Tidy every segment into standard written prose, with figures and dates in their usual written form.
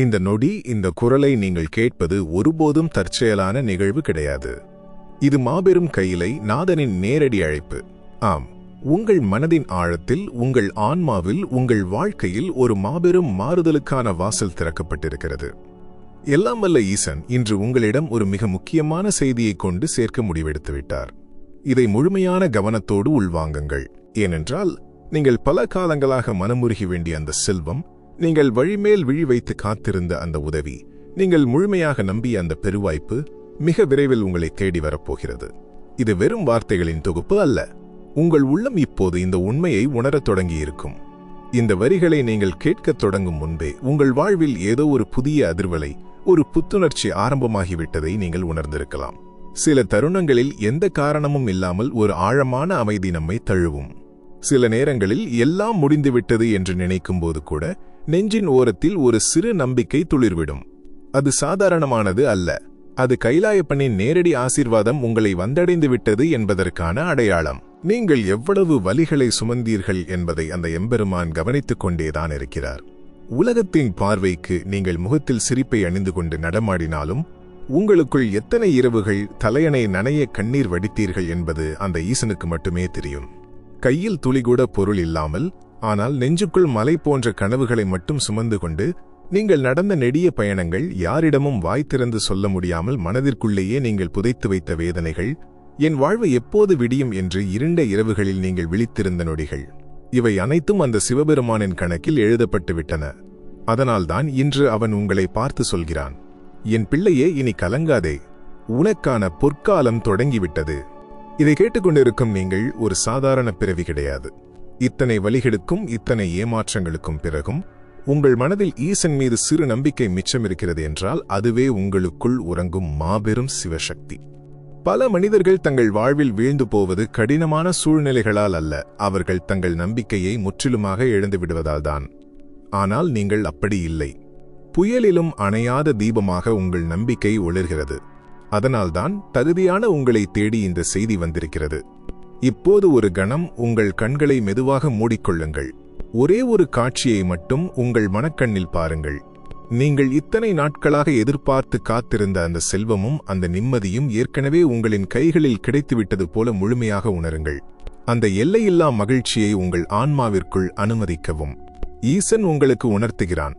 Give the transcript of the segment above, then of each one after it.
இந்த நொடி இந்த குரலை நீங்கள் கேட்பது ஒருபோதும் தற்செயலான நிகழ்வு கிடையாது. இது மாபெரும் கையிலை நாதனின் நேரடி அழைப்பு. ஆம், உங்கள் மனதின் ஆழத்தில், உங்கள் ஆன்மாவில், உங்கள் வாழ்க்கையில் ஒரு மாபெரும் மாறுதலுக்கான வாசல் திறக்கப்பட்டிருக்கிறது. எல்லாம் வல்ல ஈசன் இன்று உங்களிடம் ஒரு மிக முக்கியமான செய்தியை கொண்டு சேர்க்க முடிவெடுத்துவிட்டார். இதை முழுமையான கவனத்தோடு உள்வாங்குங்கள். ஏனென்றால் நீங்கள் பல காலங்களாக மனமுருகி வேண்டிய அந்த செல்வம், நீங்கள் வழிமேல் விழி வைத்து காத்திருந்த அந்த உதவி, நீங்கள் முழுமையாக நம்பிய அந்த பெருவாய்ப்பு மிக விரைவில் உங்களை தேடி வரப்போகிறது. இது வெறும் வார்த்தைகளின் தொகுப்பு அல்ல. உங்கள் உள்ளம் இப்போது இந்த உண்மையை உணரத் தொடங்கியிருக்கும். இந்த வரிகளை நீங்கள் கேட்கத் தொடங்கும் முன்பே உங்கள் வாழ்வில் ஏதோ ஒரு புதிய அதிர்வலை, ஒரு புத்துணர்ச்சி ஆரம்பமாகிவிட்டதை நீங்கள் உணர்ந்திருக்கலாம். சில தருணங்களில் எந்த காரணமும் இல்லாமல் ஒரு ஆழமான அமைதி நம்மை தழுவும். சில நேரங்களில் எல்லாம் முடிந்துவிட்டது என்று நினைக்கும் போது கூட நெஞ்சின் ஓரத்தில் ஒரு சிறு நம்பிக்கை துளிர்விடும். அது சாதாரணமானது அல்ல. அது கைலாயப்பனின் நேரடி ஆசீர்வாதம் உங்களை வந்தடைந்து விட்டது என்பதற்கான அடையாளம். நீங்கள் எவ்வளவு வலிகளை சுமந்தீர்கள் என்பதை அந்த எம்பெருமான் கவனித்துக் கொண்டேதான் இருக்கிறார். உலகத்தின் பார்வைக்கு நீங்கள் முகத்தில் சிரிப்பை அணிந்து கொண்டு நடமாடினாலும் உங்களுக்குள் எத்தனை இரவுகள் தலையணை நனைய கண்ணீர் வடித்தீர்கள் என்பது அந்த ஈசனுக்கு மட்டுமே தெரியும். கையில் துளிகூட பொருள் இல்லாமல், ஆனால் நெஞ்சுக்குள் மலை போன்ற கனவுகளை மட்டும் சுமந்து கொண்டு நீங்கள் நடந்த நெடிய பயணங்கள், யாரிடமும் வாய் திறந்து சொல்ல முடியாமல் மனதிற்குள்ளேயே நீங்கள் புதைத்து வைத்த வேதனைகள், என் வாழ்வு எப்போது விடியும் என்று இருண்ட இரவுகளில் நீங்கள் விழித்திருந்த நொடிகள், இவை அனைத்தும் அந்த சிவபெருமானின் கணக்கில் எழுதப்பட்டு விட்டன. அதனால்தான் இன்று அவன் உங்களை பார்த்து சொல்கிறான், என் பிள்ளையே, இனி கலங்காதே, உனக்கான பொற்காலம் தொடங்கிவிட்டது. இதை கேட்டுக்கொண்டிருக்கும் நீங்கள் ஒரு சாதாரண பிறவி கிடையாது. இத்தனை வலிகளுக்கும் இத்தனை ஏமாற்றங்களுக்கும் பிறகும் உங்கள் மனதில் ஈசன் மீது சிறு நம்பிக்கை மிச்சம் இருக்கிறது என்றால் அதுவே உங்களுக்குள் உறங்கும் மாபெரும் சிவசக்தி. பல மனிதர்கள் தங்கள் வாழ்வில் வீழ்ந்து போவது கடினமான சூழ்நிலைகளால் அல்ல, அவர்கள் தங்கள் நம்பிக்கையை முற்றிலுமாக இழந்து விடுவதால்தான். ஆனால் நீங்கள் அப்படி இல்லை. புயலிலும் அணையாத தீபமாக உங்கள் நம்பிக்கை ஒளிர்கிறது. அதனால்தான் தகுதியான உங்களை தேடி இந்த செய்தி வந்திருக்கிறது. இப்போது ஒரு கணம் உங்கள் கண்களை மெதுவாக மூடிக்கொள்ளுங்கள். ஒரே ஒரு காட்சியை மட்டும் உங்கள் மனக்கண்ணில் பாருங்கள். நீங்கள் இத்தனை நாட்களாக எதிர்பார்த்து காத்திருந்த அந்த செல்வமும் அந்த நிம்மதியும் ஏற்கனவே உங்களின் கைகளில் கிடைத்துவிட்டது போல முழுமையாக உணருங்கள். அந்த எல்லையில்லா மகிழ்ச்சியை உங்கள் ஆன்மாவிற்குள் அனுமதிக்கவும். ஈசன் உங்களுக்கு உணர்த்துகிறான்,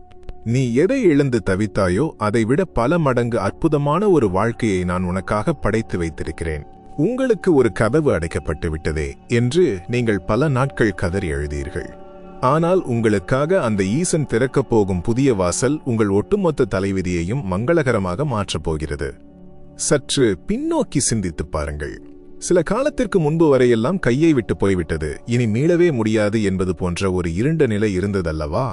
நீ எதை இழந்து தவித்தாயோ அதைவிட பல மடங்கு அற்புதமான ஒரு வாழ்க்கையை நான் உனக்காக படைத்து வைத்திருக்கிறேன். உங்களுக்கு ஒரு கதவு அடைக்கப்பட்டு விட்டதே என்று நீங்கள் பல நாட்கள் கதறி எழுதீர்கள். ஆனால் உங்களுக்காக அந்த ஈசன் திறக்கப் போகும் புதிய வாசல் உங்கள் ஒட்டுமொத்த தலைவிதியையும் மங்களகரமாக மாற்றப் போகிறது. சற்று பின்னோக்கி சிந்தித்துப் பாருங்கள். சில காலத்திற்கு முன்பு வரையெல்லாம் கையை விட்டு போய்விட்டது, இனி மீளவே முடியாது என்பது போன்ற ஒரு இருண்ட நிலை இருந்ததல்லவா?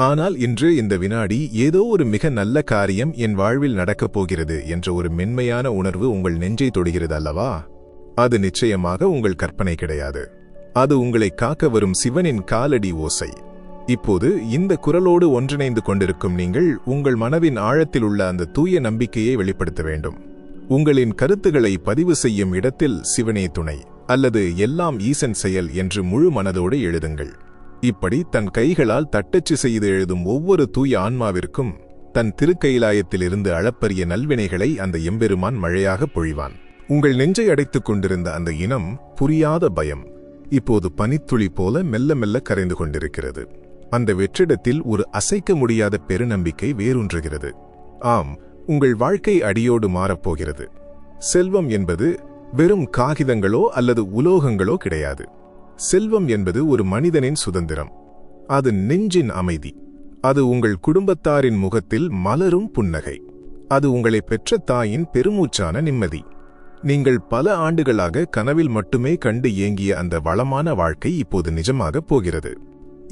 ஆனால் இன்று இந்த வினாடி ஏதோ ஒரு மிக நல்ல காரியம் என் வாழ்வில் நடக்கப் போகிறது என்ற ஒரு மென்மையான உணர்வு உங்கள் நெஞ்சை தொடுகிறது அல்லவா? அது நிச்சயமாக உங்கள் கற்பனை கிடையாது. அது உங்களை காக்க வரும் சிவனின் காலடி ஓசை. இப்போது இந்த குரலோடு ஒன்றிணைந்து கொண்டிருக்கும் நீங்கள் உங்கள் மனதின் ஆழத்தில் உள்ள அந்த தூய நம்பிக்கையை வெளிப்படுத்த வேண்டும். உங்களின் கருத்துக்களை பதிவு செய்யும் இடத்தில் சிவனே துணை அல்லது எல்லாம் ஈசன் செயல் என்று முழு மனதோடு எழுதுங்கள். இப்படி தன் கைகளால் தட்டச்சு செய்து எழுதும் ஒவ்வொரு தூய ஆன்மாவிற்கும் தன் திருக்கைலாயத்திலிருந்து அளப்பரிய நல்வினைகளை அந்த எம்பெருமான் மழையாக பொழிவான். உங்கள் நெஞ்சை அடைத்துக் கொண்டிருந்த அந்த இனம் புரியாத பயம் இப்போது பனித்துளி போல மெல்ல மெல்ல கரைந்து கொண்டிருக்கிறது. அந்த வெற்றிடத்தில் ஒரு அசைக்க முடியாத பெருநம்பிக்கை வேரூன்றுகிறது. ஆம், உங்கள் வாழ்க்கை அடியோடு மாறப்போகிறது. செல்வம் என்பது வெறும் காகிதங்களோ அல்லது உலோகங்களோ கிடையாது. செல்வம் என்பது ஒரு மனிதனின் சுதந்திரம். அது நெஞ்சின் அமைதி. அது உங்கள் குடும்பத்தாரின் முகத்தில் மலரும் புன்னகை. அது உங்களை பெற்ற தாயின் பெருமூச்சான நிம்மதி. நீங்கள் பல ஆண்டுகளாக கனவில் மட்டுமே கண்டு ஏங்கிய அந்த வளமான வாழ்க்கை இப்போது நிஜமாகப் போகிறது.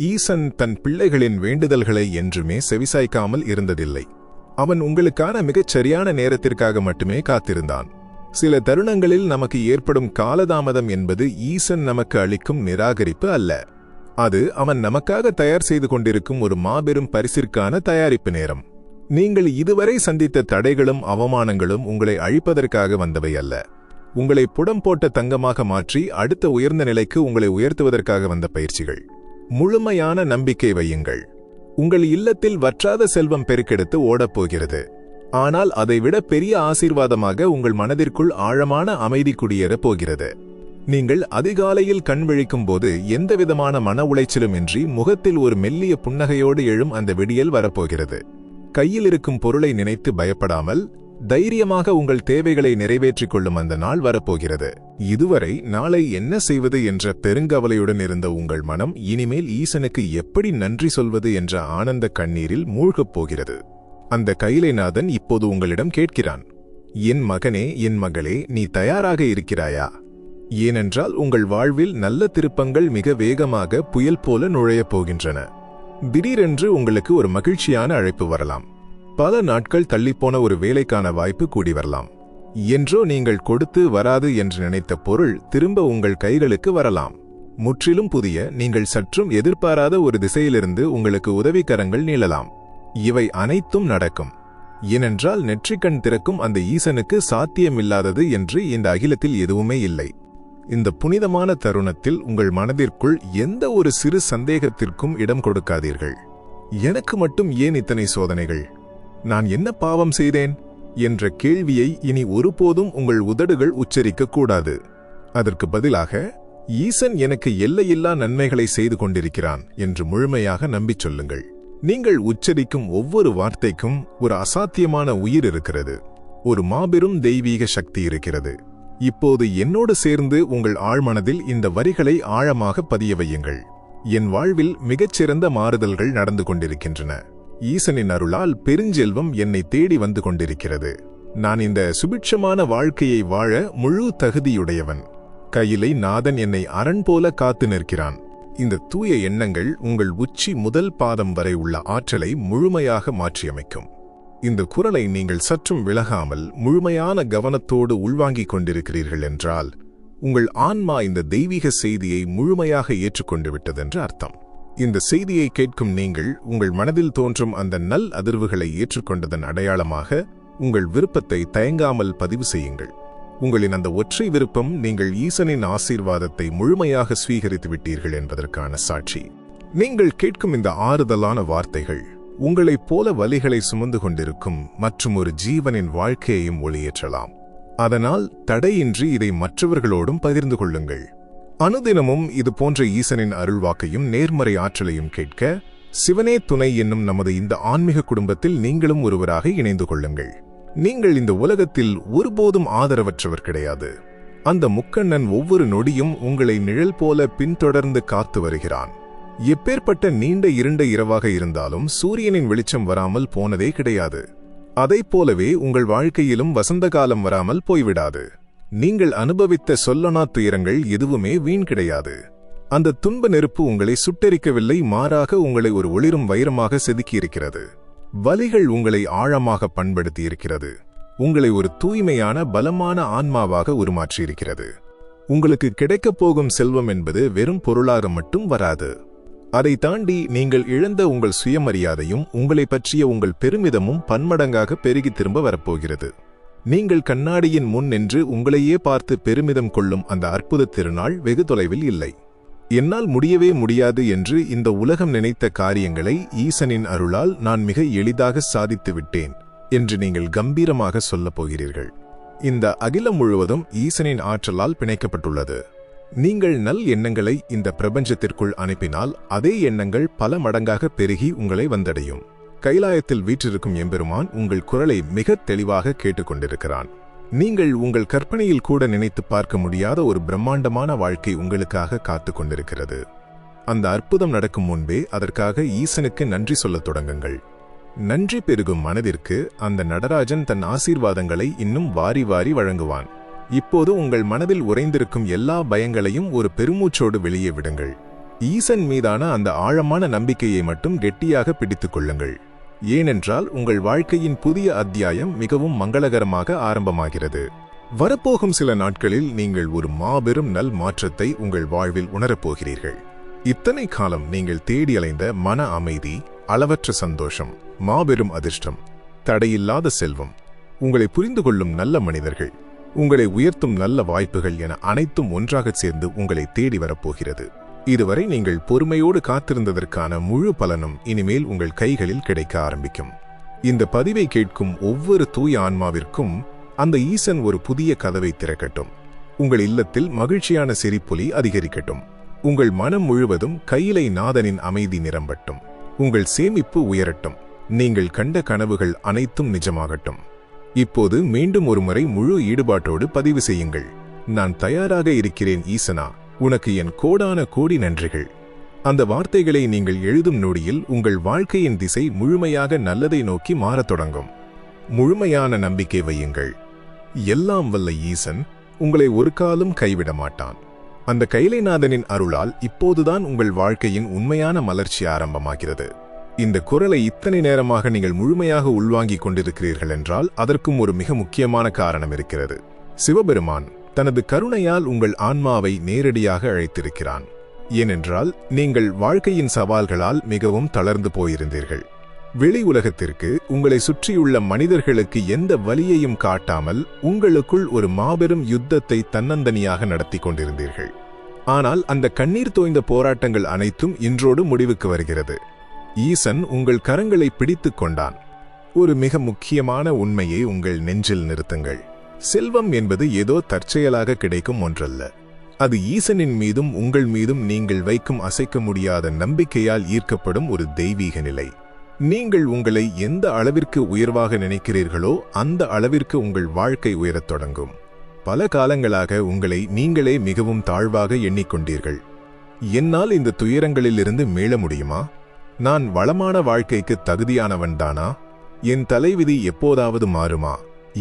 ஈசன் தன் பிள்ளைகளின் வேண்டுதல்களை என்றுமே செவிசாய்க்காமல் இருந்ததில்லை. அவன் உங்களுக்கான மிகச் சரியான நேரத்திற்காக மட்டுமே காத்திருந்தான். சில தருணங்களில் நமக்கு ஏற்படும் காலதாமதம் என்பது ஈசன் நமக்கு அளிக்கும் நிராகரிப்பு அல்ல. அது அவன் நமக்காக தயார் செய்து கொண்டிருக்கும் ஒரு மாபெரும் பரிசிற்கான தயாரிப்பு நேரம். நீங்கள் இதுவரை சந்தித்த தடைகளும் அவமானங்களும் உங்களை அழிப்பதற்காக வந்தவை அல்ல. உங்களை புடம் போட்ட தங்கமாக மாற்றி அடுத்த உயர்ந்த நிலைக்கு உங்களை உயர்த்துவதற்காக வந்த பயிற்சிகள். முழுமையான நம்பிக்கை வையுங்கள். உங்கள் இல்லத்தில் வற்றாத செல்வம் பெருக்கெடுத்து ஓடப்போகிறது. ஆனால் அதைவிட பெரிய ஆசீர்வாதமாக உங்கள் மனதிற்குள் ஆழமான அமைதி குடியேறப் போகிறது. நீங்கள் அதிகாலையில் கண் விழிக்கும் போது எந்தவிதமான மன உளைச்சலும் இன்றி முகத்தில் ஒரு மெல்லிய புன்னகையோடு எழும் அந்த விடியல் வரப்போகிறது. கையில் இருக்கும் பொருளை நினைத்து பயப்படாமல் தைரியமாக உங்கள் தேவைகளை நிறைவேற்றிக் கொள்ளும் அந்த நாள் வரப்போகிறது. இதுவரை நாளை என்ன செய்வது என்ற பெருங்கவலையுடன் இருந்த உங்கள் மனம் இனிமேல் ஈசனுக்கு எப்படி நன்றி சொல்வது என்ற ஆனந்த கண்ணீரில் மூழ்கப் போகிறது. அந்த கைலைநாதன் இப்போது உங்களிடம் கேட்கிறான், என் மகனே, என் மகளே, நீ தயாராக இருக்கிறாயா? ஏனென்றால் உங்கள் வாழ்வில் நல்ல திருப்பங்கள் மிக வேகமாக புயல் போல நுழையப் போகின்றன. திடீரென்று உங்களுக்கு ஒரு மகிழ்ச்சியான அழைப்பு வரலாம். பல நாட்கள் தள்ளிப்போன ஒரு வேலைக்கான வாய்ப்பு கூடி வரலாம். என்றோ நீங்கள் கொடுத்து வராது என்று நினைத்த பொருள் திரும்ப உங்கள் கைகளுக்கு வரலாம். முற்றிலும் புதிய, நீங்கள் சற்றும் எதிர்பாராத ஒரு திசையிலிருந்து உங்களுக்கு உதவிக்கரங்கள் நீளலாம். இவை அனைத்தும் நடக்கும். ஏனென்றால் நெற்றிக்கண் திறக்கும் அந்த ஈசனுக்கு சாத்தியமில்லாதது என்று இந்த அகிலத்தில் எதுவுமே இல்லை. இந்த புனிதமான தருணத்தில் உங்கள் மனதிற்குள் எந்த ஒரு சிறு சந்தேகத்திற்கும் இடம் கொடுக்காதீர்கள். எனக்கு மட்டும் ஏன் இத்தனை சோதனைகள்? நான் என்ன பாவம் செய்தேன் என்ற கேள்வியை இனி ஒருபோதும் உங்கள் உதடுகள் உச்சரிக்க கூடாது. அதற்கு பதிலாக, ஈசன் எனக்கு எல்லையில்லா நன்மைகளை செய்து கொண்டிருக்கிறான் என்று முழுமையாக நம்பிச் சொல்லுங்கள். நீங்கள் உச்சரிக்கும் ஒவ்வொரு வார்த்தைக்கும் ஒரு அசாத்தியமான உயிர் இருக்கிறது. ஒரு மாபெரும் தெய்வீக சக்தி இருக்கிறது. இப்போது என்னோடு சேர்ந்து உங்கள் ஆழ்மனதில் இந்த வரிகளை ஆழமாக பதிய வையுங்கள். என் வாழ்வில் மிகச்சிறந்த மாறுதல்கள் நடந்து கொண்டிருக்கின்றன. ஈசனின் அருளால் பெருஞ்செல்வம் என்னை தேடி வந்து கொண்டிருக்கிறது. நான் இந்த சுபிட்சமான வாழ்க்கையை வாழ முழு தகுதியுடையவன். கையிலை நாதன் என்னை அரண் போல காத்து நிற்கிறான். இந்த தூய எண்ணங்கள் உங்கள் உச்சி முதல் பாதம் வரை உள்ள ஆற்றலை முழுமையாக மாற்றியமைக்கும். இந்த குரலை நீங்கள் சற்றும் விலகாமல் முழுமையான கவனத்தோடு உள்வாங்கிக் கொண்டிருக்கிறீர்கள் என்றால் உங்கள் ஆன்மா இந்த தெய்வீக செய்தியை முழுமையாக ஏற்றுக்கொண்டு விட்டதென்று அர்த்தம். இந்த செய்தியை கேட்கும் நீங்கள் உங்கள் மனதில் தோன்றும் அந்த நல் அதிர்வுகளை ஏற்றுக்கொண்டதன் அடையாளமாக உங்கள் விருப்பத்தை தயங்காமல் பதிவு செய்யுங்கள். உங்களின் அந்த ஒற்றை விருப்பம் நீங்கள் ஈசனின் ஆசீர்வாதத்தை முழுமையாக ஸ்வீகரித்து விட்டீர்கள் என்பதற்கான சாட்சி. நீங்கள் கேட்கும் இந்த ஆறுதலான வார்த்தைகள் உங்களைப் போல வலிகளை சுமந்து கொண்டிருக்கும் மற்றும் ஒரு ஜீவனின் வாழ்க்கையையும் ஒளியேற்றலாம். அதனால் தடையின்றி இதை மற்றவர்களோடும் பகிர்ந்து கொள்ளுங்கள். அனுதினமும் இது போன்ற ஈசனின் அருள்வாக்கையும் நேர்மறை ஆற்றலையும் கேட்க சிவனே துணை என்னும் நமது இந்த ஆன்மீக குடும்பத்தில் நீங்களும் ஒருவராக இணைந்து கொள்ளுங்கள். நீங்கள் இந்த உலகத்தில் ஒருபோதும் ஆதரவற்றவர் கிடையாது. அந்த முக்கண்ணன் ஒவ்வொரு நொடியும் உங்களை நிழல் போல பின்தொடர்ந்து காத்து வருகிறான். எப்பேற்பட்ட நீண்ட இருண்ட இரவாக இருந்தாலும் சூரியனின் வெளிச்சம் வராமல் போனதே கிடையாது. அதைப் போலவே உங்கள் வாழ்க்கையிலும் வசந்த காலம் வராமல் போய்விடாது. நீங்கள் அனுபவித்த சொல்லனா துயரங்கள் எதுவுமே வீண் கிடையாது. அந்த துன்ப நெருப்பு உங்களை சுட்டெரிக்கவில்லை, மாறாக உங்களை ஒரு ஒளிரும் வைரமாக செதுக்கியிருக்கிறது. வலிகள் உங்களை ஆழமாக பண்படுத்தியிருக்கிறது. உங்களை ஒரு தூய்மையான பலமான ஆன்மாவாக உருமாற்றியிருக்கிறது. உங்களுக்கு கிடைக்கப் போகும் செல்வம் என்பது வெறும் பொருளாக மட்டும் வராது. அதை தாண்டி நீங்கள் இழந்த உங்கள் சுயமரியாதையும் உங்களை பற்றிய உங்கள் பெருமிதமும் பன்மடங்காக பெருகி திரும்ப வரப்போகிறது. நீங்கள் கண்ணாடியின் முன் நின்று உங்களையே பார்த்து பெருமிதம் கொள்ளும் அந்த அற்புத திருநாள் வெகு தொலைவில் இல்லை. என்னால் முடியவே முடியாது என்று இந்த உலகம் நினைத்த காரியங்களை ஈசனின் அருளால் நான் மிக எளிதாக சாதித்து விட்டேன் என்று நீங்கள் கம்பீரமாக சொல்லப் போகிறீர்கள். இந்த அகிலம் முழுவதும் ஈசனின் ஆற்றலால் பிணைக்கப்பட்டுள்ளது. நீங்கள் நல் எண்ணங்களை இந்த பிரபஞ்சத்திற்குள் அனுப்பினால் அதே எண்ணங்கள் பல மடங்காக பெருகி உங்களை வந்தடையும். கைலாயத்தில் வீற்றிருக்கும் எம்பெருமான் உங்கள் குரலை மிக தெளிவாக கேட்டுக்கொண்டிருக்கிறான். நீங்கள் உங்கள் கற்பனையில் கூட நினைத்து பார்க்க முடியாத ஒரு பிரம்மாண்டமான வாழ்க்கை உங்களுக்காக காத்து கொண்டிருக்கிறது. அந்த அற்புதம் நடக்கும் முன்பே அதற்காக ஈசனுக்கு நன்றி சொல்லத் தொடங்குங்கள். நன்றி பெருகும் மனதிற்கு அந்த நடராஜன் தன் ஆசீர்வாதங்களை இன்னும் வாரி வாரி வழங்குவான். இப்போது உங்கள் மனதில் உறைந்திருக்கும் எல்லா பயங்களையும் ஒரு பெருமூச்சோடு வெளியே விடுங்கள். ஈசன் மீதான அந்த ஆழமான நம்பிக்கையை மட்டும் கெட்டியாக பிடித்துக் கொள்ளுங்கள். ஏனென்றால் உங்கள் வாழ்க்கையின் புதிய அத்தியாயம் மிகவும் மங்களகரமாக ஆரம்பமாகிறது. வரப்போகும் சில நாட்களில் நீங்கள் ஒரு மாபெரும் நல் மாற்றத்தை உங்கள் வாழ்வில் உணரப்போகிறீர்கள். இத்தனை காலம் நீங்கள் தேடி அலைந்த மன அமைதி, அளவற்ற சந்தோஷம், மாபெரும் அதிர்ஷ்டம், தடையில்லாத செல்வம், உங்களை புரிந்து கொள்ளும் நல்ல மனிதர்கள், உங்களை உயர்த்தும் நல்ல வாய்ப்புகள் என அனைத்தும் ஒன்றாக சேர்ந்து உங்களை தேடி வரப்போகிறது. இதுவரை நீங்கள் பொறுமையோடு காத்திருந்ததற்கான முழு பலனும் இனிமேல் உங்கள் கைகளில் கிடைக்க ஆரம்பிக்கும். இந்த பதிவை கேட்கும் ஒவ்வொரு தூய ஆன்மாவிற்கும் அந்த ஈசன் ஒரு புதிய கதவை திறக்கட்டும். உங்கள் இல்லத்தில் மகிழ்ச்சியான சிரிப்பொலி அதிகரிக்கட்டும். உங்கள் மனம் முழுவதும் கையிலை நாதனின் அமைதி நிரம்பட்டும். உங்கள் சேமிப்பு உயரட்டும். நீங்கள் கண்ட கனவுகள் அனைத்தும் நிஜமாகட்டும். இப்போது மீண்டும் ஒருமுறை முழு ஈடுபாட்டோடு பதிவு செய்யுங்கள். நான் தயாராக இருக்கிறேன் ஈசனா, உனக்கு என் கோடான கோடி நன்றிகள். அந்த வார்த்தைகளை நீங்கள் எழுதும் நொடியில் உங்கள் வாழ்க்கையின் திசை முழுமையாக நல்லதை நோக்கி மாறத் தொடங்கும். முழுமையான நம்பிக்கை வையுங்கள். எல்லாம் வல்ல ஈசன் உங்களை ஒரு காலம் கைவிட மாட்டான். அந்த கைலைநாதனின் அருளால் இப்போதுதான் உங்கள் வாழ்க்கையின் உண்மையான மலர்ச்சி ஆரம்பமாகிறது. இந்த குரலை இத்தனை நேரமாக நீங்கள் முழுமையாக உள்வாங்கிக் கொண்டிருக்கிறீர்கள் என்றால் அதற்கும் ஒரு மிக முக்கியமான காரணம் இருக்கிறது. சிவபெருமான் தனது கருணையால் உங்கள் ஆன்மாவை நேரடியாக அழைத்திருக்கிறான். ஏனென்றால் நீங்கள் வாழ்க்கையின் சவால்களால் மிகவும் தளர்ந்து போயிருந்தீர்கள். வெளி உலகத்திற்கு, உங்களை சுற்றியுள்ள மனிதர்களுக்கு எந்த வலியையும் காட்டாமல் உங்களுக்குள் ஒரு மாபெரும் யுத்தத்தை தன்னந்தனியாக நடத்தி கொண்டிருந்தீர்கள். ஆனால் அந்த கண்ணீர் தோய்ந்த போராட்டங்கள் அனைத்தும் இன்றோடு முடிவுக்கு வருகிறது. ஈசன் உங்கள் கரங்களை பிடித்துக் கொண்டான். ஒரு மிக முக்கியமான உண்மையை உங்கள் நெஞ்சில் நிறுத்துங்கள். செல்வம் என்பது ஏதோ தற்செயலாக கிடைக்கும் ஒன்றல்ல. அது ஈசனின் மீதும் உங்கள் மீதும் நீங்கள் வைக்கும் அசைக்க முடியாத நம்பிக்கையால் ஈர்க்கப்படும் ஒரு தெய்வீக நிலை. நீங்கள் உங்களை எந்த அளவிற்கு உயர்வாக நினைக்கிறீர்களோ அந்த அளவிற்கு உங்கள் வாழ்க்கை உயரத் தொடங்கும். பல காலங்களாக உங்களை நீங்களே மிகவும் தாழ்வாக எண்ணிக்கொண்டீர்கள். என்னால் இந்த துயரங்களிலிருந்து மீள முடியுமா? நான் வளமான வாழ்க்கைக்கு தகுதியானவன்தானா? என் தலைவிதி எப்போதாவது மாறுமா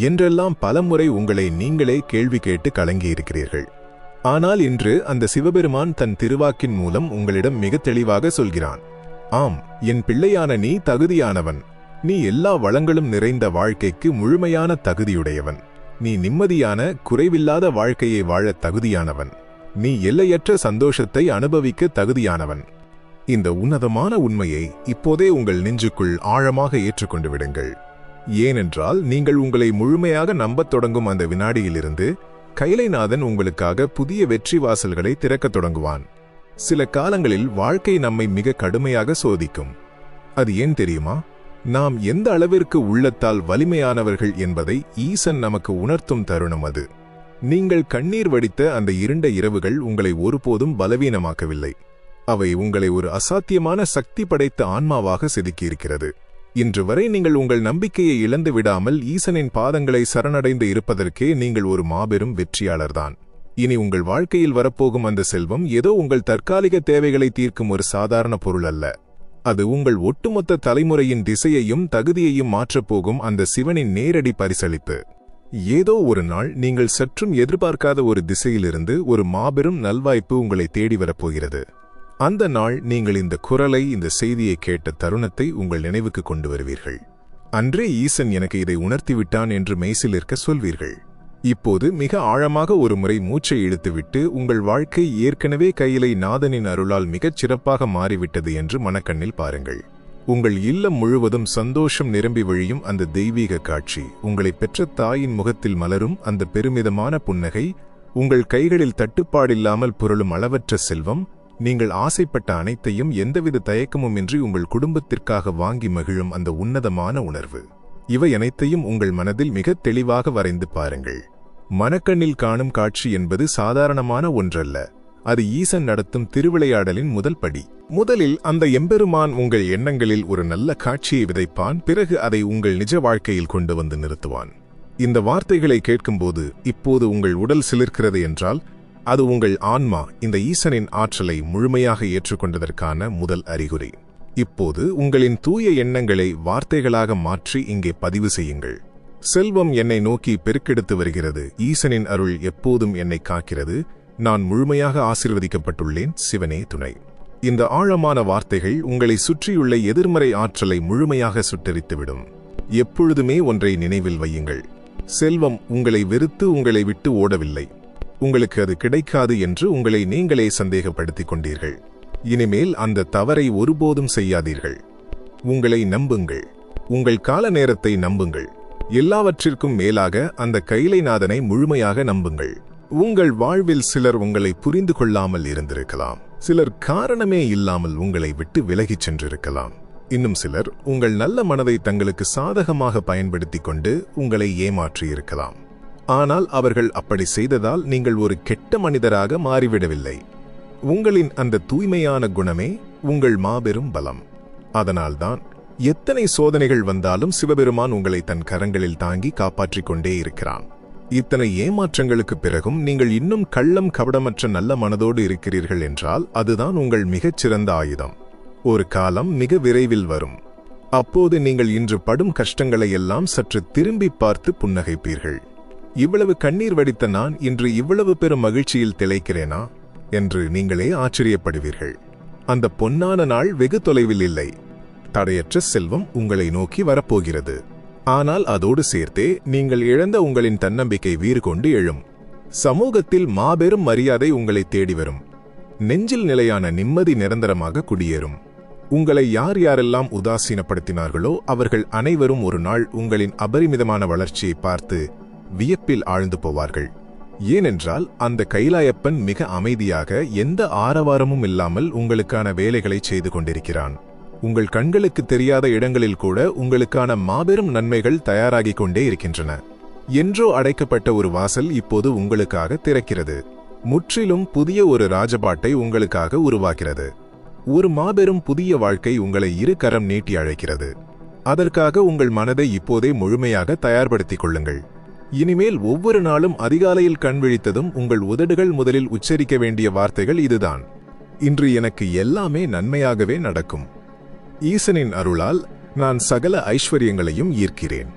என்றெல்லாம் பலமுறை உங்களை நீங்களே கேள்வி கேட்டு கலங்கியிருக்கிறீர்கள். ஆனால் இன்று அந்த சிவபெருமான் தன் திருவாக்கின் மூலம் உங்களிடம் மிக தெளிவாக சொல்கிறான். ஆம், என் பிள்ளையான நீ தகுதியானவன். நீ எல்லா வளங்களும் நிறைந்த வாழ்க்கைக்கு முழுமையான தகுதியுடையவன். நீ நிம்மதியான, குறைவில்லாத வாழ்க்கையை வாழ தகுதியானவன். நீ எல்லையற்ற சந்தோஷத்தை அனுபவிக்க தகுதியானவன். இந்த உன்னதமான உண்மையை இப்போதே உங்கள் நெஞ்சுக்குள் ஆழமாக ஏற்றுக்கொண்டு விடுங்கள். ஏனென்றால் நீங்கள் உங்களை முழுமையாக நம்பத் தொடங்கும் அந்த வினாடியிலிருந்து கைலைநாதன் உங்களுக்காக புதிய வெற்றி வாசல்களை திறக்கத் தொடங்குவான். சில காலங்களில் வாழ்க்கை நம்மை மிக கடுமையாக சோதிக்கும். அது ஏன் தெரியுமா? நாம் எந்த அளவிற்கு உள்ளத்தால் வலிமையானவர்கள் என்பதை ஈசன் நமக்கு உணர்த்தும் தருணம் அது. நீங்கள் கண்ணீர் வடித்த அந்த இருண்ட இரவுகள் உங்களை ஒருபோதும் பலவீனமாக்கவில்லை. அவை உங்களை ஒரு அசாத்தியமான சக்தி படைத்த ஆன்மாவாக செதுக்கியிருக்கிறது. இன்று வரை நீங்கள் உங்கள் நம்பிக்கையை இழந்து விடாமல் ஈசனின் பாதங்களை சரணடைந்து இருப்பதற்கே நீங்கள் ஒரு மாபெரும் வெற்றியாளர்தான். இனி உங்கள் வாழ்க்கையில் வரப்போகும் அந்த செல்வம் ஏதோ உங்கள் தற்காலிக தேவைகளை தீர்க்கும் ஒரு சாதாரண பொருள் அல்ல. அது உங்கள் ஒட்டுமொத்த தலைமுறையின் திசையையும் தகுதியையும் மாற்றப்போகும் அந்த சிவனின் நேரடி பரிசளிப்பு. ஏதோ ஒரு நாள் நீங்கள் சற்றும் எதிர்பார்க்காத ஒரு திசையிலிருந்து ஒரு மாபெரும் நல்வாய்ப்பு உங்களை தேடி வரப்போகிறது. அந்த நாள் நீங்கள் இந்த குரலை, இந்த செய்தியை கேட்ட தருணத்தை உங்கள் நினைவுக்கு கொண்டு வருவீர்கள். அன்றே ஈசன் எனக்கு இதை உணர்த்திவிட்டான் என்று மெய்சில் இருக்க சொல்வீர்கள். இப்போது மிக ஆழமாக ஒரு முறை மூச்சை இழுத்துவிட்டு உங்கள் வாழ்க்கை ஏற்கனவே கையிலை நாதனின் அருளால் மிகச் சிறப்பாக மாறிவிட்டது என்று மனக்கண்ணில் பாருங்கள். உங்கள் இல்லம் முழுவதும் சந்தோஷம் நிரம்பி வழியும் அந்த தெய்வீக காட்சி, உங்களை பெற்ற தாயின் முகத்தில் மலரும் அந்த பெருமிதமான புன்னகை, உங்கள் கைகளில் தட்டுப்பாடில்லாமல் புரளும் அளவற்ற செல்வம், நீங்கள் ஆசைப்பட்ட அனைத்தையும் எந்தவித தயக்கமுமின்றி உங்கள் குடும்பத்திற்காக வாங்கி மகிழும் அந்த உன்னதமான உணர்வு, இவை அனைத்தையும் உங்கள் மனதில் மிக தெளிவாக வரைந்து பாருங்கள். மனக்கண்ணில் காணும் காட்சி என்பது சாதாரணமான ஒன்றல்ல. அது ஈசன் நடத்தும் திருவிளையாடலின் முதல் படி. முதலில் அந்த எம்பெருமான் உங்கள் எண்ணங்களில் ஒரு நல்ல காட்சியை விதைப்பான். பிறகு அதை உங்கள் நிஜ வாழ்க்கையில் கொண்டு வந்து நிறுத்துவான். இந்த வார்த்தைகளை கேட்கும்போது இப்போது உங்கள் உடல் சிலிர்க்கிறது என்றால் அது உங்கள் ஆன்மா இந்த ஈசனின் ஆற்றலை முழுமையாக ஏற்றுக்கொண்டதற்கான முதல் அறிகுறி. இப்போது உங்களின் தூய எண்ணங்களை வார்த்தைகளாக மாற்றி இங்கே பதிவு செய்யுங்கள். செல்வம் என்னை நோக்கி பெருக்கெடுத்து வருகிறது. ஈசனின் அருள் எப்போதும் என்னை காக்கிறது. நான் முழுமையாக ஆசீர்வதிக்கப்பட்டுள்ளேன். சிவனே துணை. இந்த ஆழமான வார்த்தைகள் உங்களை சுற்றியுள்ள எதிர்மறை ஆற்றலை முழுமையாக சுட்டெரித்துவிடும். எப்பொழுதுமே ஒன்றை நினைவில் வையுங்கள். செல்வம் உங்களை வெறுத்து உங்களை விட்டு ஓடவில்லை. உங்களுக்கு அது கிடைக்காது என்று உங்களை நீங்களே சந்தேகப்படுத்திக் கொண்டீர்கள். இனிமேல் அந்த தவறை ஒருபோதும் செய்யாதீர்கள். உங்களை நம்புங்கள். உங்கள் கால நேரத்தை நம்புங்கள். எல்லாவற்றிற்கும் மேலாக அந்த கைலைநாதனை முழுமையாக நம்புங்கள். உங்கள் வாழ்வில் சிலர் உங்களை புரிந்து கொள்ளாமல் இருந்திருக்கலாம். சிலர் காரணமே இல்லாமல் உங்களை விட்டு விலகிச் சென்றிருக்கலாம். இன்னும் சிலர் உங்கள் நல்ல மனதை தங்களுக்கு சாதகமாக பயன்படுத்திக் கொண்டு உங்களை ஏமாற்றியிருக்கலாம். ஆனால் அவர்கள் அப்படி செய்ததால் நீங்கள் ஒரு கெட்ட மனிதராக மாறிவிடவில்லை. உங்களின் அந்த தூய்மையான குணமே உங்கள் மாபெரும் பலம். அதனால்தான் எத்தனை சோதனைகள் வந்தாலும் சிவபெருமான் உங்களை தன் கரங்களில் தாங்கி காப்பாற்றிக் கொண்டே இருக்கிறான். இத்தனை ஏமாற்றங்களுக்கு பிறகும் நீங்கள் இன்னும் கள்ளம் கபடமற்ற நல்ல மனதோடு இருக்கிறீர்கள் என்றால் அதுதான் உங்கள் மிகச்சிறந்த ஆயுதம். ஒரு காலம் மிக விரைவில் வரும். அப்போது நீங்கள் இன்று படும் கஷ்டங்களை எல்லாம் சற்று திரும்பி பார்த்து புன்னகைப்பீர்கள். இவ்வளவு கண்ணீர் வடித்த நான் இன்று இவ்வளவு பெரும் மகிழ்ச்சியில் திளைக்கிறேனா என்று நீங்களே ஆச்சரியப்படுவீர்கள். அந்த பொன்னான நாள் வெகு தொலைவில் இல்லை. தடையற்ற செல்வம் உங்களை நோக்கி வரப்போகிறது. ஆனால் அதோடு சேர்த்தே நீங்கள் இழந்த உங்களின் தன்னம்பிக்கை வீறு கொண்டு எழும். சமூகத்தில் மாபெரும் மரியாதை உங்களை தேடி வரும். நெஞ்சில் நிலையான நிம்மதி நிரந்தரமாக குடியேறும். உங்களை யார் யாரெல்லாம் உதாசீனப்படுத்தினார்களோ அவர்கள் அனைவரும் ஒரு நாள் உங்களின் அபரிமிதமான வளர்ச்சியை பார்த்து வியப்பில் ஆழ்ந்து போவார்கள். ஏனென்றால் அந்த கைலாயப்பன் மிக அமைதியாக எந்த ஆரவாரமும் இல்லாமல் உங்களுக்கான வேலைகளை செய்து கொண்டிருக்கிறான். உங்கள் கண்களுக்கு தெரியாத இடங்களில் கூட உங்களுக்கான மாபெரும் நன்மைகள் தயாராகிக் கொண்டே இருக்கின்றன. என்றோ அடைக்கப்பட்ட ஒரு வாசல் இப்போது உங்களுக்காக திறக்கிறது. முற்றிலும் புதிய ஒரு ராஜபாட்டை உங்களுக்காக உருவாக்கிறது. ஒரு மாபெரும் புதிய வாழ்க்கை உங்களை இரு கரம் நீட்டி அழைக்கிறது. அதற்காக உங்கள் மனதை இப்போதே முழுமையாக தயார்படுத்திக் கொள்ளுங்கள். இனிமேல் ஒவ்வொரு நாளும் அதிகாலையில் கண் விழித்ததும் உங்கள் உதடுகள் முதலில் உச்சரிக்க வேண்டிய வார்த்தைகள் இதுதான்: இன்று எனக்கு எல்லாமே நன்மையாகவே நடக்கும். ஈசனின் அருளால் நான் சகல ஐஸ்வர்யங்களையும் ஈர்க்கிறேன்.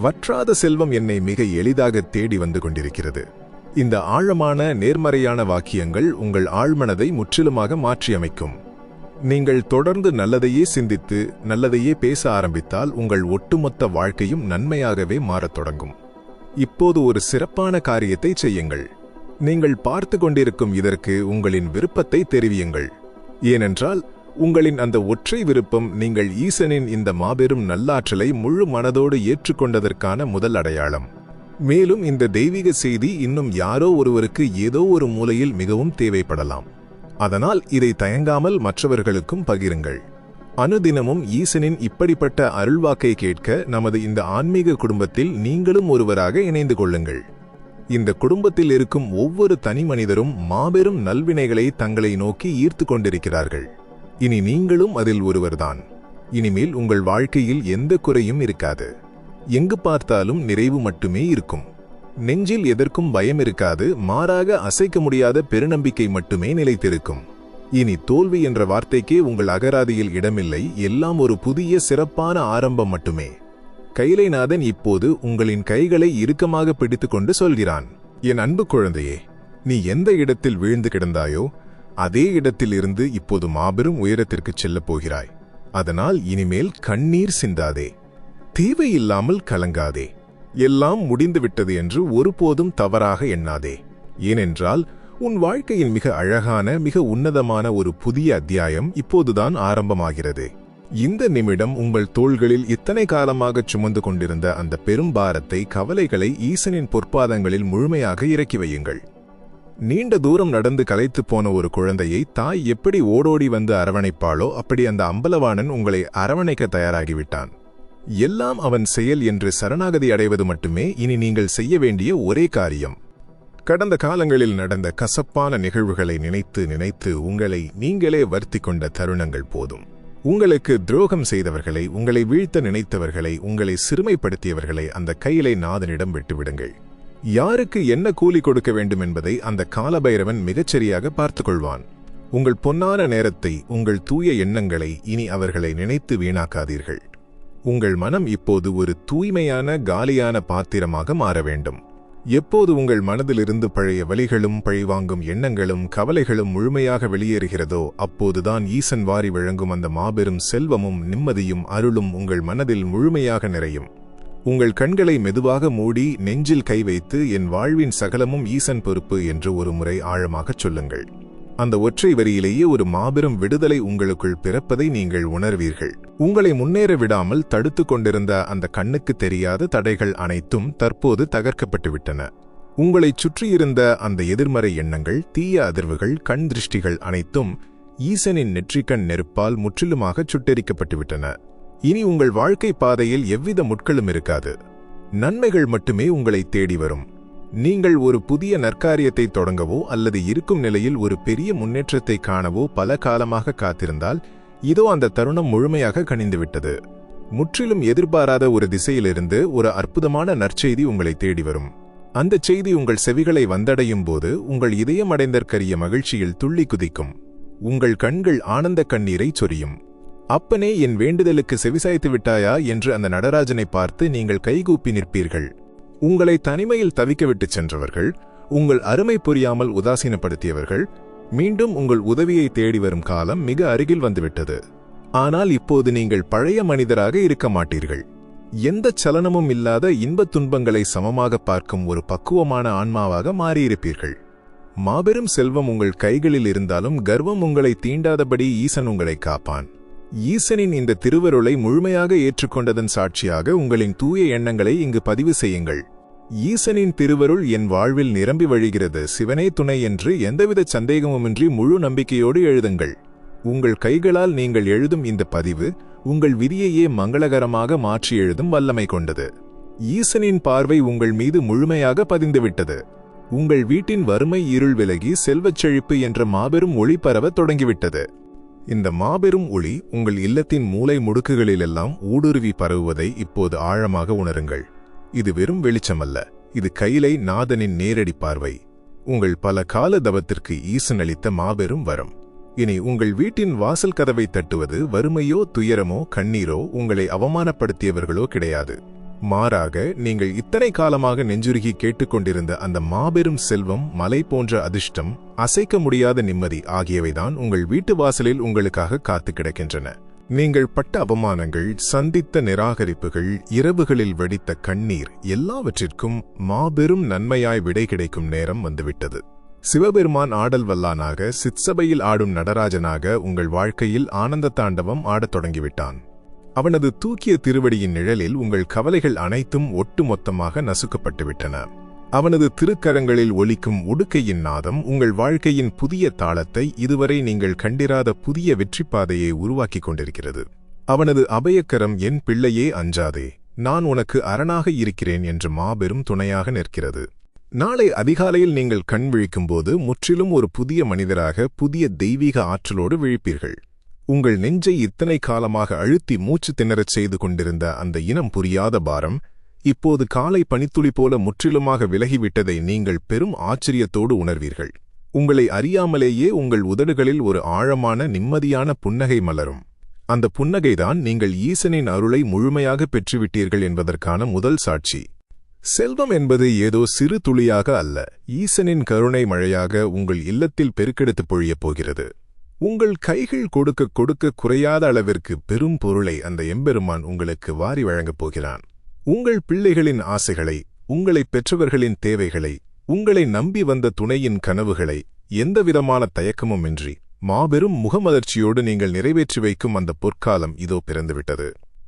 வற்றாத செல்வம் என்னை மிக எளிதாக தேடி வந்து கொண்டிருக்கிறது. இந்த ஆழமான நேர்மறையான வாக்கியங்கள் உங்கள் ஆழ்மனதை முற்றிலுமாக மாற்றியமைக்கும். நீங்கள் தொடர்ந்து நல்லதையே சிந்தித்து நல்லதையே பேச ஆரம்பித்தால் உங்கள் ஒட்டுமொத்த வாழ்க்கையும் நன்மையாகவே மாறத் தொடங்கும். இப்போது ஒரு சிறப்பான காரியத்தை செய்யுங்கள். நீங்கள் பார்த்து கொண்டிருக்கும் இதற்கு உங்களின் விருப்பத்தை தெரிவியுங்கள். ஏனென்றால் உங்களின் அந்த ஒற்றை விருப்பம் நீங்கள் ஈசனின் இந்த மாபெரும் நல்லாற்றலை முழு மனதோடு ஏற்றுக்கொண்டதற்கான முதல் அடையாளம். மேலும் இந்த தெய்வீக செய்தி இன்னும் யாரோ ஒருவருக்கு ஏதோ ஒரு மூலையில் மிகவும் தேவைப்படலாம். அதனால் இதை தயங்காமல் மற்றவர்களுக்கும் பகிருங்கள். அனுதினமும் ஈசனின் இப்படிப்பட்ட அருள்வாக்கை கேட்க நமது இந்த ஆன்மீக குடும்பத்தில் நீங்களும் ஒருவராக இணைந்து கொள்ளுங்கள். இந்த குடும்பத்தில் இருக்கும் ஒவ்வொரு தனி மனிதரும் மாபெரும் நல்வினைகளை தங்களை நோக்கி ஈர்த்து கொண்டிருக்கிறார்கள். இனி நீங்களும் அதில் ஒருவர்தான். இனிமேல் உங்கள் வாழ்க்கையில் எந்த குறையும் இருக்காது. எங்கு பார்த்தாலும் நிறைவு மட்டுமே இருக்கும். நெஞ்சில் எதற்கும் பயம் இருக்காது. மாறாக அசைக்க முடியாத பெருநம்பிக்கை மட்டுமே நிலைத்திருக்கும். இனி தோல்வி என்ற வார்த்தைக்கே உங்கள் அகராதியில் இடமில்லை. எல்லாம் ஒரு புதிய சிறப்பான ஆரம்பம் மட்டுமே. கைலைநாதன் இப்போது உங்களின் கைகளை இறுக்கமாக பிடித்துக்கொண்டு சொல்கிறான்: என் அன்பு குழந்தையே, நீ எந்த இடத்தில் வீழ்ந்து கிடந்தாயோ அதே இடத்தில் இருந்து இப்போது மாபெரும் உயரத்திற்கு செல்லப் போகிறாய். அதனால் இனிமேல் கண்ணீர் சிந்தாதே. தேவையில்லாமல் கலங்காதே. எல்லாம் முடிந்துவிட்டது என்று ஒருபோதும் தவறாக எண்ணாதே. ஏனென்றால் உன் வாழ்க்கையின் மிக அழகான மிக உன்னதமான ஒரு புதிய அத்தியாயம் இப்போதுதான் ஆரம்பமாகிறது. இந்த நிமிடம் உங்கள் தோள்களில் இத்தனை காலமாக சுமந்து கொண்டிருந்த அந்த பெரும் பாரத்தை, கவலைகளை ஈசனின் பொற்பாதங்களில் முழுமையாக இறக்கி வையுங்கள். நீண்ட தூரம் நடந்து களைத்து போன ஒரு குழந்தையை தாய் எப்படி ஓடோடி வந்து அரவணைப்பாளோ அப்படி அந்த அம்பலவாணன் உங்களை அரவணைக்க தயாராகிவிட்டான். எல்லாம் அவன் செயல் என்று சரணாகதி அடைவது மட்டுமே இனி நீங்கள் செய்ய வேண்டிய ஒரே காரியம். கடந்த காலங்களில் நடந்த கசப்பான நிகழ்வுகளை நினைத்து நினைத்து உங்களை நீங்களே வருத்தி கொண்ட தருணங்கள் போதும். உங்களுக்கு துரோகம் செய்தவர்களை, உங்களை வீழ்த்த நினைத்தவர்களை, உங்களை சிறுமைப்படுத்தியவர்களை அந்த கையிலை நாதனிடம் விட்டுவிடுங்கள். யாருக்கு என்ன கூலி கொடுக்க வேண்டும் என்பதை அந்த காலபைரவன் மிகச்சரியாக பார்த்துக் கொள்வான். உங்கள் பொன்னான நேரத்தை, உங்கள் தூய எண்ணங்களை இனி அவர்களை நினைத்து வீணாக்காதீர்கள். உங்கள் மனம் இப்போது ஒரு தூய்மையான காலியான பாத்திரமாக மாற வேண்டும். எப்போது உங்கள் மனதிலிருந்து பழைய வலிகளும் பழிவாங்கும் எண்ணங்களும் கவலைகளும் முழுமையாக வெளியேறுகிறதோ அப்போதுதான் ஈசன் வாரி வழங்கும் அந்த மாபெரும் செல்வமும் நிம்மதியும் அருளும் உங்கள் மனதில் முழுமையாக நிறையும். உங்கள் கண்களை மெதுவாக மூடி நெஞ்சில் கை வைத்து என் வாழ்வின் சகலமும் ஈசன் பொறுப்பு என்று ஒரு முறை ஆழமாகச் சொல்லுங்கள். அந்த ஒற்றை வரியிலேயே ஒரு மாபெரும் விடுதலை உங்களுக்குள் பிறப்பதை நீங்கள் உணர்வீர்கள். உங்களை முன்னேற விடாமல் தடுத்து கொண்டிருந்த அந்த கண்ணுக்கு தெரியாத தடைகள் அனைத்தும் தற்போது தகர்க்கப்பட்டு விட்டன. உங்களைச் சுற்றியிருந்த அந்த எதிர்மறை எண்ணங்கள், தீய அதிர்வுகள், கண் திருஷ்டிகள் அனைத்தும் ஈசனின் நெற்றிக்கண் நெருப்பால் முற்றிலுமாகச் சுட்டெரிக்கப்பட்டுவிட்டன. இனி உங்கள் வாழ்க்கை பாதையில் எவ்வித முட்களும் இருக்காது. நன்மைகள் மட்டுமே உங்களை தேடி வரும். நீங்கள் ஒரு புதிய நற்காரியத்தை தொடங்கவோ அல்லது இருக்கும் நிலையில் ஒரு பெரிய முன்னேற்றத்தை காணவோ பல காலமாக காத்திருந்தால் இதோ அந்த தருணம் முழுமையாக கனிந்துவிட்டது. முற்றிலும் எதிர்பாராத ஒரு திசையிலிருந்து ஒரு அற்புதமான நற்செய்தி உங்களை தேடி வரும். அந்த செய்தி உங்கள் செவிகளை வந்தடையும் போது உங்கள் இதயம் அடைந்தற்கரிய மகிழ்ச்சியில் துள்ளி குதிக்கும். உங்கள் கண்கள் ஆனந்த கண்ணீரை சொரியும். அப்பனே, என் வேண்டுதலுக்கு செவிசாய்த்து விட்டாயா என்று அந்த நடராஜனை பார்த்து நீங்கள் கைகூப்பி நிற்பீர்கள். உங்களை தனிமையில் தவிக்க விட்டுச் சென்றவர்கள், உங்கள் அருமை புரியாமல் உதாசீனப்படுத்தியவர்கள் மீண்டும் உங்கள் உதவியை தேடி வரும் காலம் மிக அருகில் வந்துவிட்டது. ஆனால் இப்போது நீங்கள் பழைய மனிதராக இருக்க மாட்டீர்கள். எந்த சலனமும் இல்லாத இன்பத் துன்பங்களை சமமாக பார்க்கும் ஒரு பக்குவமான ஆன்மாவாக மாறியிருப்பீர்கள். மாபெரும் செல்வம் உங்கள் கைகளில் இருந்தாலும் கர்வம் உங்களை தீண்டாதபடி ஈசன் உங்களை காப்பான். ஈசனின் இந்த திருவருளை முழுமையாக ஏற்றுக்கொண்டதன் சாட்சியாக உங்களின் தூய எண்ணங்களை இங்கு பதிவு செய்யுங்கள். ஈசனின் திருவருள் என் வாழ்வில் நிரம்பி வழிகிறது, சிவனே துணை என்று எந்தவித சந்தேகமுமின்றி முழு நம்பிக்கையோடு எழுதுங்கள். உங்கள் கைகளால் நீங்கள் எழுதும் இந்த பதிவு உங்கள் விதியையே மங்களகரமாக மாற்றி எழுதும் வல்லமை கொண்டது. ஈசனின் பார்வை உங்கள் மீது முழுமையாக பதிந்துவிட்டது. உங்கள் வீட்டின் வறுமை இருள் விலகி செல்வச் செழிப்பு என்ற மாபெரும் ஒளி பரவ தொடங்கிவிட்டது. இந்த மாபெரும் ஒளி உங்கள் இல்லத்தின் மூலை முடுக்குகளிலெல்லாம் ஊடுருவி பரவுவதை இப்போது ஆழமாக உணருங்கள். இது வெறும் வெளிச்சமல்ல, இது கைலை நாதனின் நேரடி பார்வை. உங்கள் பல கால தவத்திற்கு ஈசன் அளித்த மாபெரும் வரம். இனி உங்கள் வீட்டின் வாசல் கதவை தட்டுவது வறுமையோ துயரமோ கண்ணீரோ உங்களை அவமானப்படுத்தியவர்களோ கிடையாது. மாறாக நீங்கள் இத்தனை காலமாக நெஞ்சுருகி கேட்டுக்கொண்டிருந்த அந்த மாபெரும் செல்வம், மலை போன்ற அதிர்ஷ்டம், அசைக்க முடியாத நிம்மதி ஆகியவைதான் உங்கள் வீட்டு வாசலில் உங்களுக்காக காத்து கிடக்கின்றன. நீங்கள் பட்ட அவமானங்கள், சந்தித்த நிராகரிப்புகள், இரவுகளில் வெடித்த கண்ணீர் எல்லாவற்றிற்கும் மாபெரும் நன்மையாய் விடை கிடைக்கும் நேரம் வந்துவிட்டது. சிவபெருமான் ஆடல் வல்லானாக, சிற்சபையில் ஆடும் நடராஜனாக உங்கள் வாழ்க்கையில் ஆனந்த தாண்டவம் ஆடத் தொடங்கிவிட்டான். அவனது தூக்கிய திருவடியின் நிழலில் உங்கள் கவலைகள் அனைத்தும் ஒட்டுமொத்தமாக நசுக்கப்பட்டுவிட்டன. அவனது திருக்கரங்களில் ஒலிக்கும் உடுக்கையின் நாதம் உங்கள் வாழ்க்கையின் புதிய தாளத்தை, இதுவரை நீங்கள் கண்டிராத புதிய வெற்றிப்பாதையை உருவாக்கிக் கொண்டிருக்கிறது. அவனது அபயக்கரம், என் பிள்ளையே அஞ்சாதே, நான் உனக்கு அரணாக இருக்கிறேன் என்று மாபெரும் துணையாக நிற்கிறது. நாளை அதிகாலையில் நீங்கள் கண் விழிக்கும்போது முற்றிலும் ஒரு புதிய மனிதராக, புதிய தெய்வீக ஆற்றலோடு விழிப்பீர்கள். உங்கள் நெஞ்சை இத்தனை காலமாக அழுத்தி மூச்சு திணறச் செய்து கொண்டிருந்த அந்த இனம் புரியாத பாரம் இப்போது காலை பனித்துளி போல முற்றிலுமாக விலகிவிட்டதை நீங்கள் பெரும் ஆச்சரியத்தோடு உணர்வீர்கள். உங்களை அறியாமலேயே உங்கள் உதடுகளில் ஒரு ஆழமான நிம்மதியான புன்னகை மலரும். அந்த புன்னகைதான் நீங்கள் ஈசனின் அருளை முழுமையாக பெற்றுவிட்டீர்கள் என்பதற்கான முதல் சாட்சி. செல்வம் என்பது ஏதோ சிறு துளியாக அல்ல, ஈசனின் கருணை மழையாக உங்கள் இல்லத்தில் பெருக்கெடுத்துப் பொழியப் போகிறது. உங்கள் கைகள் கொடுக்க கொடுக்க குறையாத அளவிற்கு பெரும் பொருளை அந்த எம்பெருமான் உங்களுக்கு வாரி வழங்கப் போகிறான். உங்கள் பிள்ளைகளின் ஆசைகளை, உங்களை பெற்றவர்களின் தேவைகளை, உங்களை நம்பி வந்த துணையின் கனவுகளை எந்தவிதமான தயக்கமுமின்றி மாபெரும் முகமலர்ச்சியோடு நீங்கள் நிறைவேற்றி வைக்கும் அந்த பொற்காலம் இதோ பிறந்துவிட்டது.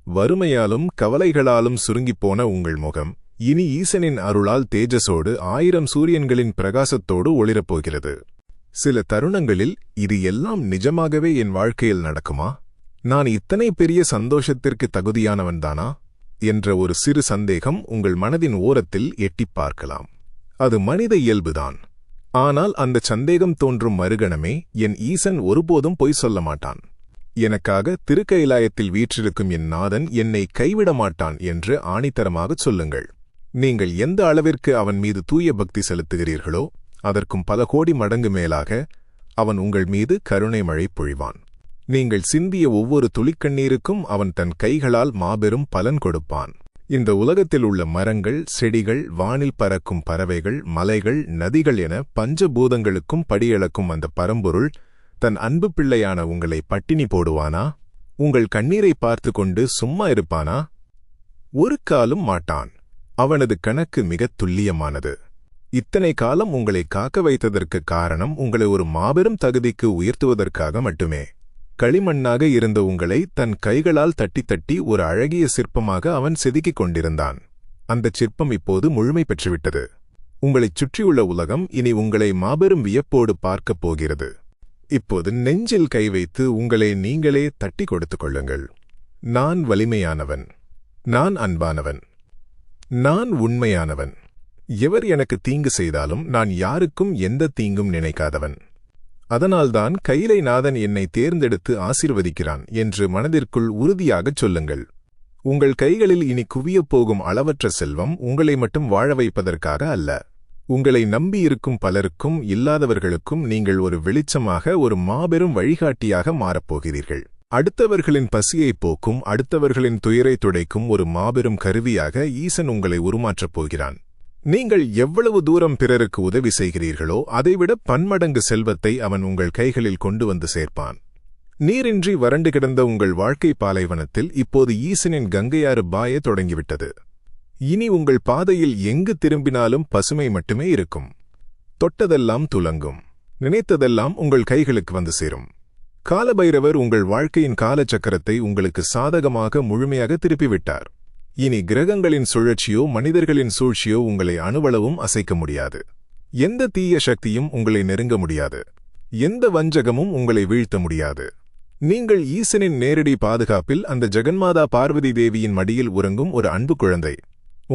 வறுமையாலும் கவலைகளாலும் சுருங்கிப்போன உங்கள் முகம் இனி ஈசனின் அருளால் தேஜஸோடு 1000 சூரியன்களின் பிரகாசத்தோடு ஒளிரப்போகிறது. சில தருணங்களில் இது எல்லாம் நிஜமாகவே என் வாழ்க்கையில் நடக்குமா, நான் இத்தனை பெரிய சந்தோஷத்திற்கு தகுதியானவன்தானா என்ற ஒரு சிறு சந்தேகம் உங்கள் மனதின் ஓரத்தில் எட்டிப் பார்க்கலாம். அது மனித இயல்புதான். ஆனால் அந்த சந்தேகம் தோன்றும் மறுகணமே என் ஈசன் ஒருபோதும் பொய் சொல்ல மாட்டான். எனக்காக திருக்கைலாயத்தில் வீற்றிருக்கும் என் நாதன் என்னை கைவிட மாட்டான் என்று ஆணித்தரமாகச் சொல்லுங்கள். நீங்கள் எந்த அளவிற்கு அவன் மீது தூய பக்தி செலுத்துகிறீர்களோ அதற்கும் பல கோடி மடங்கு மேலாக அவன் உங்கள் மீது கருணை மழை பொழிவான். நீங்கள் சிந்திய ஒவ்வொரு துளிக்கண்ணீருக்கும் அவன் தன் கைகளால் மாபெரும் பலன் கொடுப்பான். இந்த உலகத்தில் உள்ள மரங்கள், செடிகள், வானில் பறக்கும் பறவைகள், மலைகள், நதிகள் என பஞ்சபூதங்களுக்கும் படியளக்கும் அந்த பரம்பொருள் தன் அன்பு பிள்ளையான உங்களை பட்டினி போடுவானா? உங்கள் கண்ணீரை பார்த்து கொண்டு சும்மா இருப்பானா? ஒரு காலும் மாட்டான். அவனது கணக்கு மிகத் துல்லியமானது. இத்தனை காலம் உங்களை காக்க வைத்ததற்கு காரணம் உங்களை ஒரு மாபெரும் தகுதிக்கு உயர்த்துவதற்காக மட்டுமே. களிமண்ணாக இருந்த உங்களை தன் கைகளால் தட்டி தட்டி ஒரு அழகிய சிற்பமாக அவன் செதுக்கிக் கொண்டிருந்தான். அந்த சிற்பம் இப்போது முழுமை பெற்றுவிட்டது. உங்களைச் சுற்றியுள்ள உலகம் இனி உங்களை மாபெரும் வியப்போடு பார்க்கப் போகிறது. இப்போது நெஞ்சில் கை வைத்து உங்களை நீங்களே தட்டி கொடுத்துக் கொள்ளுங்கள். நான் வலிமையானவன். நான் அன்பானவன். நான் உண்மையானவன். எவர் எனக்கு தீங்கு செய்தாலும் நான் யாருக்கும் எந்த தீங்கும் நினைக்காதவன். அதனால்தான் கைலைநாதன் என்னை தேர்ந்தெடுத்து ஆசீர்வதிக்கிறான் என்று மனதிற்குள் உறுதியாகச் சொல்லுங்கள். உங்கள் கைகளில் இனி குவியப் போகும் அளவற்ற செல்வம் உங்களை மட்டும் வாழ வைப்பதற்காக அல்ல. உங்களை நம்பியிருக்கும் பலருக்கும் இல்லாதவர்களுக்கும் நீங்கள் ஒரு வெளிச்சமாக, ஒரு மாபெரும் வழிகாட்டியாக மாறப்போகிறீர்கள். அடுத்தவர்களின் பசியைப் போக்கும், அடுத்தவர்களின் துயரை துடைக்கும் ஒரு மாபெரும் கருவியாக ஈசன் உங்களை உருமாற்றப் போகிறான். நீங்கள் எவ்வளவு தூரம் பிறருக்கு உதவி செய்கிறீர்களோ அதைவிட பன்மடங்கு செல்வத்தை அவன் உங்கள் கைகளில் கொண்டு வந்து சேர்ப்பான். நீரின்றி வறண்டு கிடந்த உங்கள் வாழ்க்கை பாலைவனத்தில் இப்போது ஈசனின் கங்கையாறு பாய தொடங்கிவிட்டது. இனி உங்கள் பாதையில் எங்கு திரும்பினாலும் பசுமை மட்டுமே இருக்கும். தொட்டதெல்லாம் துலங்கும். நினைத்ததெல்லாம் உங்கள் கைகளுக்கு வந்து சேரும். காலபைரவர் உங்கள் வாழ்க்கையின் காலச்சக்கரத்தை உங்களுக்கு சாதகமாக முழுமையாக திருப்பிவிட்டார். இனி கிரகங்களின் சுழற்சியோ மனிதர்களின் சூழ்ச்சியோ உங்களை அணுவளவும் அசைக்க முடியாது. எந்த தீய சக்தியும் உங்களை நெருங்க முடியாது. எந்த வஞ்சகமும் உங்களை வீழ்த்த முடியாது. நீங்கள் ஈசனின் நேரடி பாதுகாப்பில் அந்த ஜெகன்மாதா பார்வதி தேவியின் மடியில் உறங்கும் ஒரு அன்பு குழந்தை.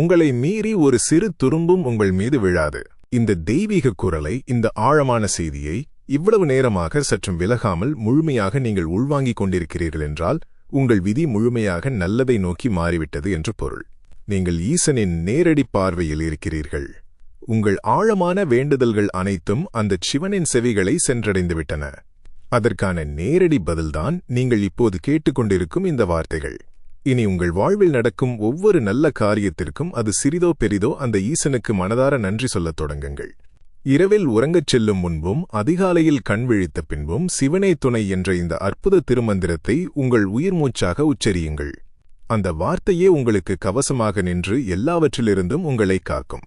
உங்களை மீறி ஒரு சிறு துரும்பும் உங்கள் மீது விழாது. இந்த தெய்வீக குரலை, இந்த ஆழமான செய்தியை இவ்வளவு நேரமாக சற்றும் விலகாமல் முழுமையாக நீங்கள் உள்வாங்கிக் கொண்டிருக்கிறீர்கள் என்றால் உங்கள் விதி முழுமையாக நல்லதை நோக்கி மாறிவிட்டது என்று பொருள். நீங்கள் ஈசனின் நேரடி பார்வையில் இருக்கிறீர்கள். உங்கள் ஆழமான வேண்டுதல்கள் அனைத்தும் அந்த சிவனின் செவிகளை சென்றடைந்துவிட்டன. அதற்கான நேரடி பதில்தான் நீங்கள் இப்போது கேட்டுக்கொண்டிருக்கும் இந்த வார்த்தைகள். இனி உங்கள் வாழ்வில் நடக்கும் ஒவ்வொரு நல்ல காரியத்திற்கும் அது சிறிதோ பெரிதோ அந்த ஈசனுக்கு மனதார நன்றி சொல்லத் தொடங்குங்கள். இரவில் உறங்கச் செல்லும் முன்பும் அதிகாலையில் கண் விழித்த பின்பும் சிவனே துணை என்ற இந்த அற்புத திருமந்திரத்தை உங்கள் உயிர் மூச்சாக உச்சரியுங்கள். அந்த வார்த்தையே உங்களுக்கு கவசமாக நின்று எல்லாவற்றிலிருந்தும் உங்களை காக்கும்.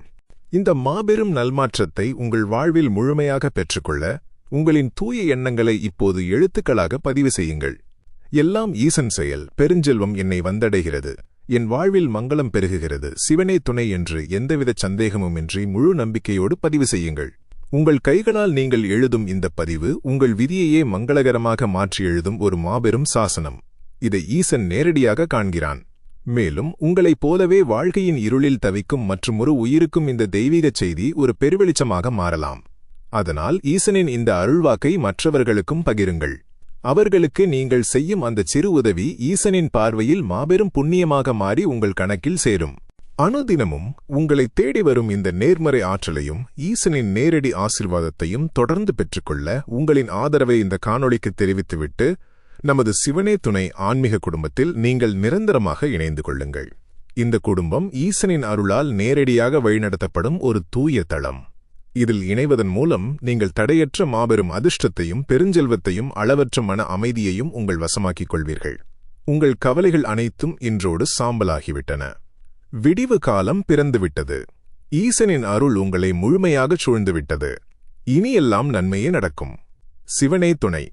இந்த மாபெரும் நல்மாற்றத்தை உங்கள் வாழ்வில் முழுமையாக பெற்றுக்கொள்ள உங்களின் தூய எண்ணங்களை இப்போது எழுத்துக்களாக பதிவு செய்யுங்கள். எல்லாம் ஈசன் செயல். பெருஞ்செல்வம் என்னை வந்தடைகிறது. என் வாழ்வில் மங்களம் பெருகுகிறது. சிவனே துணை என்று எந்தவித சந்தேகமுமின்றி முழு நம்பிக்கையோடு பதிவு செய்யுங்கள். உங்கள் கைகளால் நீங்கள் எழுதும் இந்த பதிவு உங்கள் விதியையே மங்களகரமாக மாற்றி எழுதும் ஒரு மாபெரும் சாசனம். இதை ஈசன் நேரடியாக காண்கிறான். மேலும் உங்களைப் போலவே வாழ்க்கையின் இருளில் தவிக்கும் மற்றுமொரு உயிருக்கும் இந்த தெய்வீகச் செய்தி ஒரு பெருவெளிச்சமாக மாறலாம். அதனால் ஈசனின் இந்த அருள்வாக்கை மற்றவர்களுக்கும் பகிருங்கள். அவர்களுக்கு நீங்கள் செய்யும் அந்த சிறு உதவி ஈசனின் பார்வையில் மாபெரும் புண்ணியமாக மாறி உங்கள் கணக்கில் சேரும். அனுதினமும் உங்களை தேடி வரும் இந்த நேர்மறை ஆற்றலையும் ஈசனின் நேரடி ஆசீர்வாதத்தையும் தொடர்ந்து பெற்றுக்கொள்ள உங்களின் ஆதரவை இந்த காணொளிக்கு தெரிவித்துவிட்டு நமது சிவனே துணை ஆன்மீக குடும்பத்தில் நீங்கள் நிரந்தரமாக இணைந்து கொள்ளுங்கள். இந்த குடும்பம் ஈசனின் அருளால் நேரடியாக வழிநடத்தப்படும் ஒரு தூய தளம். இதில் இணைவதன் மூலம் நீங்கள் தடையற்ற மாபெரும் அதிர்ஷ்டத்தையும் பெருஞ்செல்வத்தையும் அளவற்ற மன அமைதியையும் உங்கள் வசமாக்கிக் கொள்வீர்கள். உங்கள் கவலைகள் அனைத்தும் இன்றோடு சாம்பலாகிவிட்டன. விடிவு காலம் பிறந்துவிட்டது. ஈசனின் அருள் உங்களை முழுமையாகச் சூழ்ந்துவிட்டது. இனியெல்லாம் நன்மையே நடக்கும். சிவனே துணை.